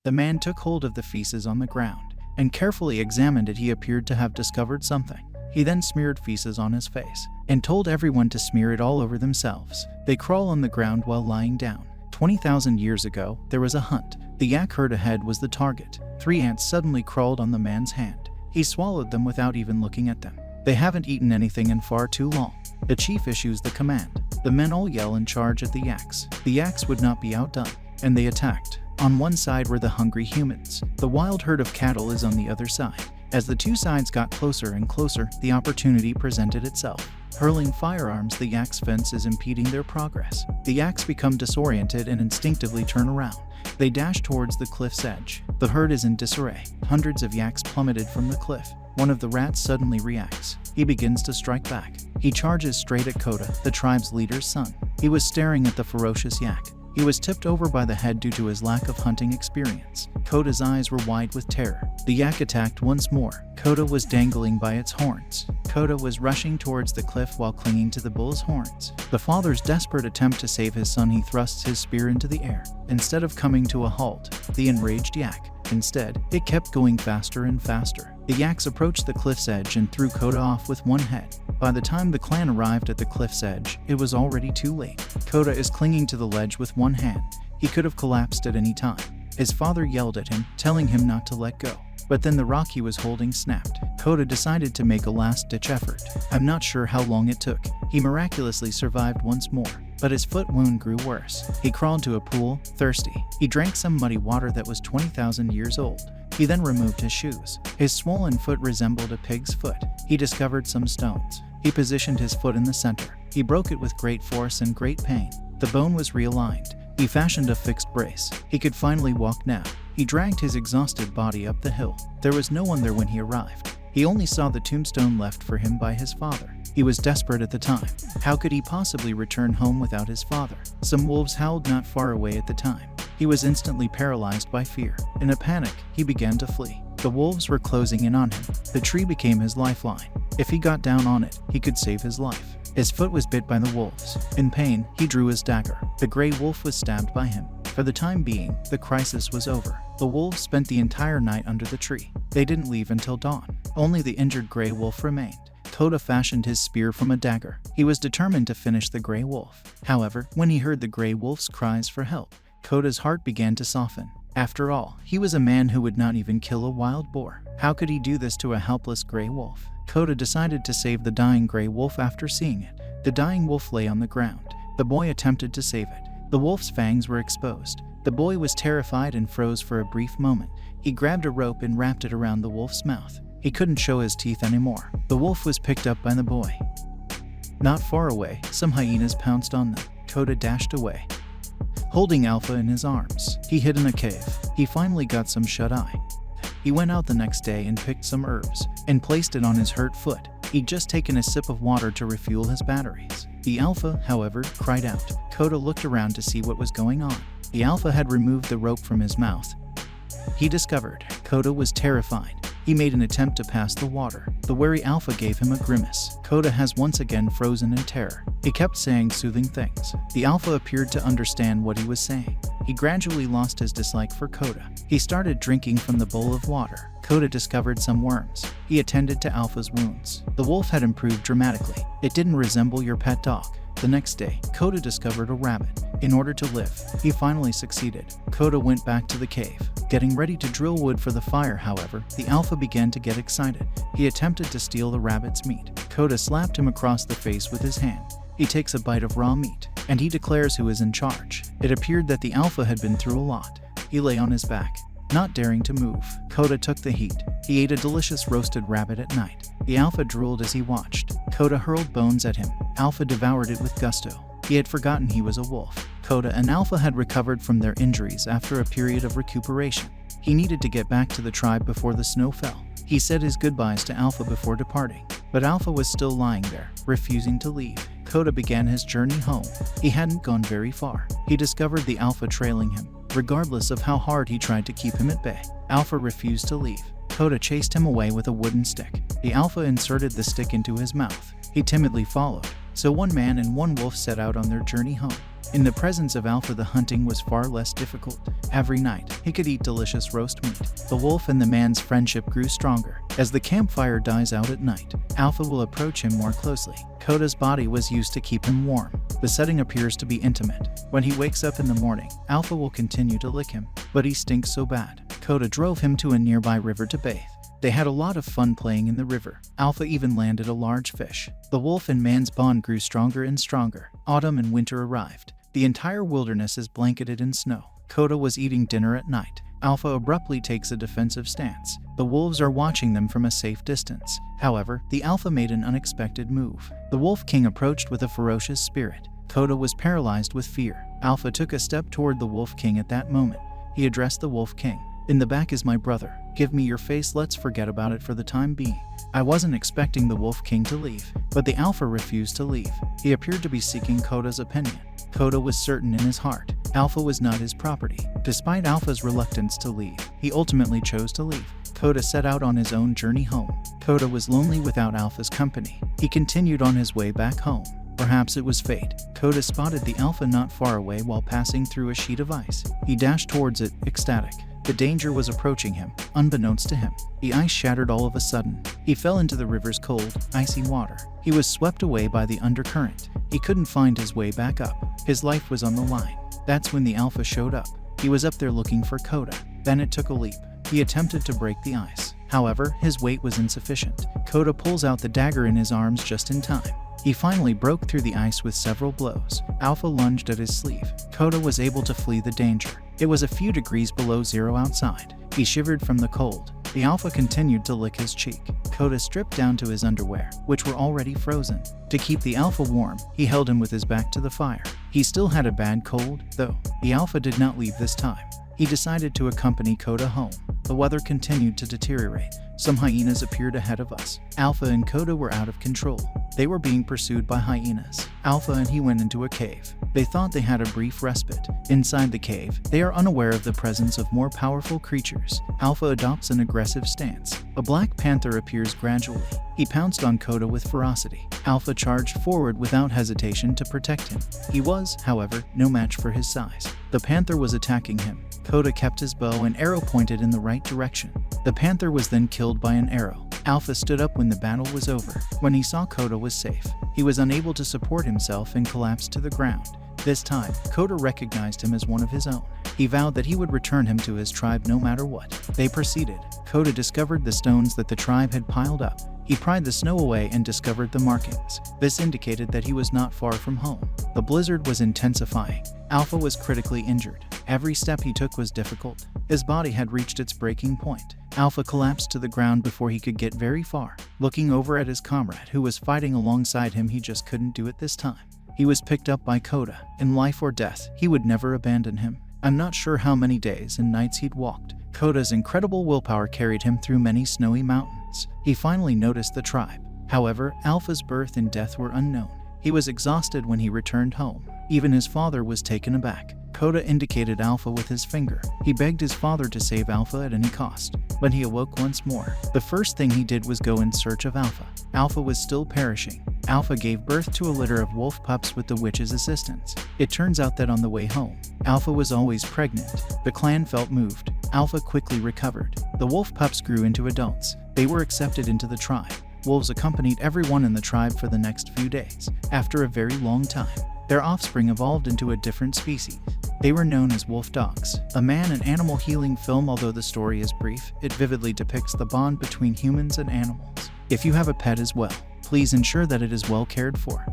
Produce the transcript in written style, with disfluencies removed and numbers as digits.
The man took hold of the feces on the ground and carefully examined it. He appeared to have discovered something. He then smeared feces on his face and told everyone to smear it all over themselves. They crawl on the ground while lying down. 20,000 years ago, there was a hunt. The yak herd ahead was the target. 3 ants suddenly crawled on the man's hand. He swallowed them without even looking at them. They haven't eaten anything in far too long. The chief issues the command. The men all yell and charge at the yaks. The yaks would not be outdone, and they attacked. On one side were the hungry humans. The wild herd of cattle is on the other side. As the two sides got closer and closer, the opportunity presented itself. Hurling firearms, the yaks' fence is impeding their progress. The yaks become disoriented and instinctively turn around. They dash towards the cliff's edge. The herd is in disarray. Hundreds of yaks plummeted from the cliff. One of the rats suddenly reacts. He begins to strike back. He charges straight at Koda, the tribe's leader's son. He was staring at the ferocious yak. He was tipped over by the head due to his lack of hunting experience. Koda's eyes were wide with terror. The yak attacked once more. Koda was dangling by its horns. Koda was rushing towards the cliff while clinging to the bull's horns. The father's desperate attempt to save his son, he thrusts his spear into the air. Instead of coming to a halt, the enraged yak, instead, it kept going faster and faster. The yaks approached the cliff's edge and threw Koda off with one head. By the time the clan arrived at the cliff's edge, it was already too late. Koda is clinging to the ledge with one hand. He could have collapsed at any time. His father yelled at him, telling him not to let go. But then the rock he was holding snapped. Koda decided to make a last-ditch effort. I'm not sure how long it took. He miraculously survived once more, but his foot wound grew worse. He crawled to a pool, thirsty. He drank some muddy water that was 20,000 years old. He then removed his shoes. His swollen foot resembled a pig's foot. He discovered some stones. He positioned his foot in the center. He broke it with great force and great pain. The bone was realigned. He fashioned a fixed brace. He could finally walk now. He dragged his exhausted body up the hill. There was no one there when he arrived. He only saw the tombstone left for him by his father. He was desperate at the time. How could he possibly return home without his father? Some wolves howled not far away at the time. He was instantly paralyzed by fear. In a panic, he began to flee. The wolves were closing in on him. The tree became his lifeline. If he got down on it, he could save his life. His foot was bit by the wolves. In pain, he drew his dagger. The gray wolf was stabbed by him. For the time being, the crisis was over. The wolves spent the entire night under the tree. They didn't leave until dawn. Only the injured gray wolf remained. Koda fashioned his spear from a dagger. He was determined to finish the gray wolf. However, when he heard the gray wolf's cries for help, Koda's heart began to soften. After all, he was a man who would not even kill a wild boar. How could he do this to a helpless gray wolf? Koda decided to save the dying gray wolf after seeing it. The dying wolf lay on the ground. The boy attempted to save it. The wolf's fangs were exposed. The boy was terrified and froze for a brief moment. He grabbed a rope and wrapped it around the wolf's mouth. He couldn't show his teeth anymore. The wolf was picked up by the boy. Not far away, some hyenas pounced on them. Koda dashed away, holding Alpha in his arms. He hid in a cave. He finally got some shut-eye. He went out the next day and picked some herbs and placed it on his hurt foot. He'd just taken a sip of water to refuel his batteries. The Alpha, however, cried out. Koda looked around to see what was going on. The Alpha had removed the rope from his mouth. He discovered Koda was terrified. He made an attempt to pass the water. The wary Alpha gave him a grimace. Koda has once again frozen in terror. He kept saying soothing things. The Alpha appeared to understand what he was saying. He gradually lost his dislike for Koda. He started drinking from the bowl of water. Koda discovered some worms. He attended to Alpha's wounds. The wolf had improved dramatically. It didn't resemble your pet dog. The next day, Koda discovered a rabbit. In order to live, he finally succeeded. Koda went back to the cave. Getting ready to drill wood for the fire, however, the Alpha began to get excited. He attempted to steal the rabbit's meat. Koda slapped him across the face with his hand. He takes a bite of raw meat, and he declares who is in charge. It appeared that the Alpha had been through a lot. He lay on his back, not daring to move. Koda took the heat. He ate a delicious roasted rabbit at night. The Alpha drooled as he watched. Koda hurled bones at him. Alpha devoured it with gusto. He had forgotten he was a wolf. Koda and Alpha had recovered from their injuries after a period of recuperation. He needed to get back to the tribe before the snow fell. He said his goodbyes to Alpha before departing, but Alpha was still lying there, refusing to leave. Koda began his journey home. He hadn't gone very far. He discovered the Alpha trailing him. Regardless of how hard he tried to keep him at bay, Alpha refused to leave. Koda chased him away with a wooden stick. The Alpha inserted the stick into his mouth. He timidly followed. So one man and one wolf set out on their journey home. In the presence of Alpha, the hunting was far less difficult. Every night, he could eat delicious roast meat. The wolf and the man's friendship grew stronger. As the campfire dies out at night, Alpha will approach him more closely. Koda's body was used to keep him warm. The setting appears to be intimate. When he wakes up in the morning, Alpha will continue to lick him, but he stinks so bad. Koda drove him to a nearby river to bathe. They had a lot of fun playing in the river. Alpha even landed a large fish. The wolf and man's bond grew stronger and stronger. Autumn and winter arrived. The entire wilderness is blanketed in snow. Koda was eating dinner at night. Alpha abruptly takes a defensive stance. The wolves are watching them from a safe distance. However, the Alpha made an unexpected move. The Wolf King approached with a ferocious spirit. Koda was paralyzed with fear. Alpha took a step toward the Wolf King at that moment. He addressed the Wolf King. "In the back is my brother. Give me your face, let's forget about it for the time being." I wasn't expecting the Wolf King to leave, but the Alpha refused to leave. He appeared to be seeking Koda's opinion. Koda was certain in his heart Alpha was not his property. Despite Alpha's reluctance to leave, he ultimately chose to leave. Koda set out on his own journey home. Koda was lonely without Alpha's company. He continued on his way back home. Perhaps it was fate. Koda spotted the Alpha not far away while passing through a sheet of ice. He dashed towards it, ecstatic. The danger was approaching him, unbeknownst to him. The ice shattered all of a sudden. He fell into the river's cold, icy water. He was swept away by the undercurrent. He couldn't find his way back up. His life was on the line. That's when the Alpha showed up. He was up there looking for Koda. Then it took a leap. He attempted to break the ice. However, his weight was insufficient. Koda pulls out the dagger in his arms just in time. He finally broke through the ice with several blows. Alpha lunged at his sleeve. Koda was able to flee the danger. It was a few degrees below zero outside. He shivered from the cold. The Alpha continued to lick his cheek. Koda stripped down to his underwear, which were already frozen. To keep the Alpha warm, he held him with his back to the fire. He still had a bad cold, though. The Alpha did not leave this time. He decided to accompany Koda home. The weather continued to deteriorate. Some hyenas appeared ahead of us. Alpha and Koda were out of control. They were being pursued by hyenas. Alpha and he went into a cave. They thought they had a brief respite. Inside the cave, they are unaware of the presence of more powerful creatures. Alpha adopts an aggressive stance. A black panther appears gradually. He pounced on Koda with ferocity. Alpha charged forward without hesitation to protect him. He was, however, no match for his size. The panther was attacking him. Koda kept his bow and arrow pointed in the right direction. The panther was then killed by an arrow. Alpha stood up when the battle was over. When he saw Koda was safe, he was unable to support himself and collapsed to the ground. This time, Koda recognized him as one of his own. He vowed that he would return him to his tribe no matter what. They proceeded. Koda discovered the stones that the tribe had piled up. He pried the snow away and discovered the markings. This indicated that he was not far from home. The blizzard was intensifying. Alpha was critically injured. Every step he took was difficult. His body had reached its breaking point. Alpha collapsed to the ground before he could get very far. Looking over at his comrade who was fighting alongside him, he just couldn't do it this time. He was picked up by Koda. In life or death, he would never abandon him. I'm not sure how many days and nights he'd walked. Koda's incredible willpower carried him through many snowy mountains. He finally noticed the tribe. However, Alpha's birth and death were unknown. He was exhausted when he returned home. Even his father was taken aback. Koda indicated Alpha with his finger. He begged his father to save Alpha at any cost. When he awoke once more, the first thing he did was go in search of Alpha. Alpha was still perishing. Alpha gave birth to a litter of wolf pups with the witch's assistance. It turns out that on the way home, Alpha was always pregnant. The clan felt moved. Alpha quickly recovered. The wolf pups grew into adults. They were accepted into the tribe. Wolves accompanied everyone in the tribe for the next few days. After a very long time, their offspring evolved into a different species. They were known as wolf dogs. A man and animal healing film. Although the story is brief, it vividly depicts the bond between humans and animals. If you have a pet as well, please ensure that it is well cared for.